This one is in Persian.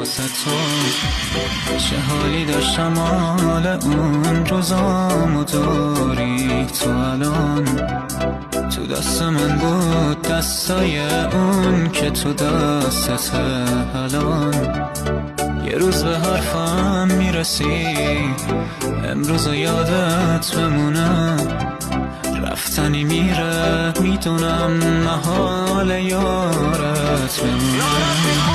واسه تو. چه حالی داشتم مال اون روزامو داری تو الان. تو دست من بود دستای اون که تو دستت الان. یه روز به حرفم میرسی امروز یادت بمونه. رفتنی میره میدونم محال یارت بمونه.